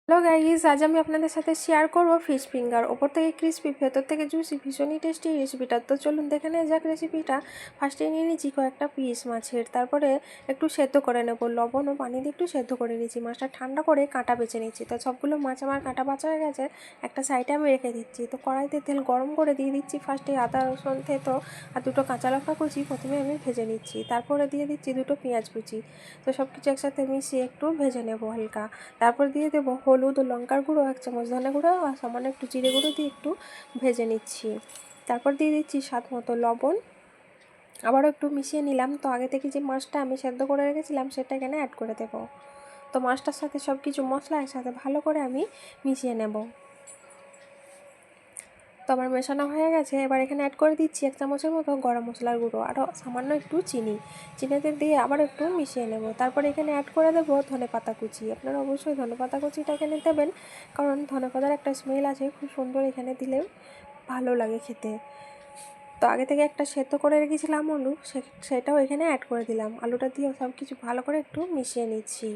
Hello guys, আজ আমি আপনাদের সাথে শেয়ার করব ফিশ ফিঙ্গার। ওপর থেকে ক্রিস্পি, ভেতর থেকে জুসি, ভীষণই টেস্টি রেসিপিটা। তো চলুন দেখে নেওয়া যাক রেসিপিটা। ফার্স্টে নিয়ে নিচ্ছি কয়েকটা পিস মাছের, তারপরে একটু সেদ্ধ করে নেব। লবণ ও পানি দিয়ে একটু সেদ্ধ করে নিচ্ছি। মাছটা ঠান্ডা করে কাঁটা বেছে নিচ্ছি। তো সবগুলো মাছ আমার কাঁটা বাছা হয়ে গেছে, একটা সাইডে আমি রেখে দিচ্ছি। তো কড়াইতে তেল গরম করে দিয়ে দিচ্ছি ফার্স্টে আদা রসুন থেতো আর দুটো কাঁচা লঙ্কা কুচি প্রথমে আমি ভেজে নিচ্ছি। তারপরে দিয়ে দিচ্ছি দুটো পেঁয়াজ কুচি। তো সব কিছু একসাথে মিশিয়ে একটু ভেজে নেব হালকা। তারপর দিয়ে দেবো হলুদ ও লঙ্কার গুঁড়ো, 1 চামচ ধনে গুঁড়ো আর সামান্য একটু জিরে গুঁড়ো দিয়ে একটু ভেজে নিচ্ছি। তারপর দিয়ে দিচ্ছি স্বাদ মতো লবণ, আবারও একটু মিশিয়ে নিলাম। তো আগে থেকে যে মাছটা আমি সেদ্ধ করে রেখেছিলাম সেটা এখানে অ্যাড করে দেবো। তো মাছটার সাথে সব কিছু মশলা একসাথে ভালো করে আমি মিশিয়ে নেব। তো আমার মেশানো হয়ে গেছে। এবার এখানে অ্যাড করে দিচ্ছি 1 চামচের মতো গরম মশলার গুঁড়ো, আরও সামান্য একটু চিনিতে দিয়ে আবার একটু মিশিয়ে নেব। তারপর এখানে অ্যাড করে দেবো ধনেপাতা কুচি। আপনারা অবশ্যই ধনেপাতা কুচিটা এখানে দেবেন, কারণ ধনেপাতার একটা স্মেল আছে খুব সুন্দর, এখানে দিলে ভালো লাগে খেতে। তো আগে থেকে একটা সেদ্ধ করে রেখেছিলাম আলু, সেটাও এখানে অ্যাড করে দিলাম। আলুটা দিয়ে সব কিছু ভালো করে একটু মিশিয়ে নিচ্ছি।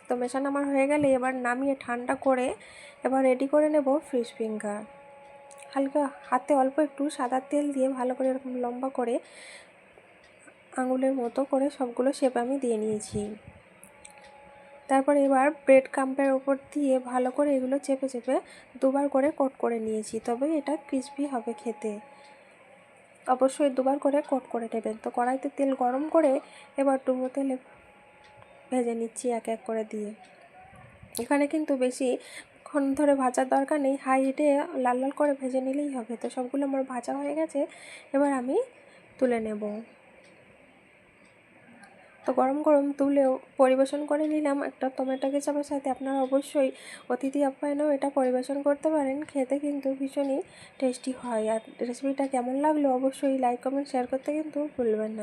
তো মেশানো আমার হয়ে গেলে এবার নামিয়ে ঠান্ডা করে এবার রেডি করে নেব ফিশ ফিঙ্গার। হালকা হাতে অল্প একটু সাদা তেল দিয়ে ভালো করে এরকম লম্বা করে আঙুলের মতো করে সবগুলো শেপ আমি দিয়ে নিয়েছি। তারপর এবার ব্রেড ক্রাম্বের ওপর দিয়ে ভালো করে এগুলো চেপে চেপে দুবার করে কোট করে নিয়েছি, তবে এটা ক্রিস্পি হবে খেতে। অবশ্যই দুবার করে কোট করে নেবেন। তো কড়াইতে তেল গরম করে এবার ডুবো তেলে ভেজে নিচ্ছি এক এক করে দিয়ে। এখানে কিন্তু বেশিক্ষণ ধরে ভাজার দরকার নেই, হাই হিটে লাল লাল করে ভেজে নিলেই হবে। তো সবগুলো আমার ভাজা হয়ে গেছে, এবার আমি তুলে নেব। তো গরম গরম তুলেও পরিবেশন করে নিলাম একটা টমেটো কেচাপের সাথে। আপনারা অবশ্যই অতিথি আপ্যায়নেও এটা পরিবেশন করতে পারেন, খেতে কিন্তু ভীষণই টেস্টি হয়। আর রেসিপিটা কেমন লাগলো অবশ্যই লাইক কমেন্ট শেয়ার করতে কিন্তু ভুলবেন না।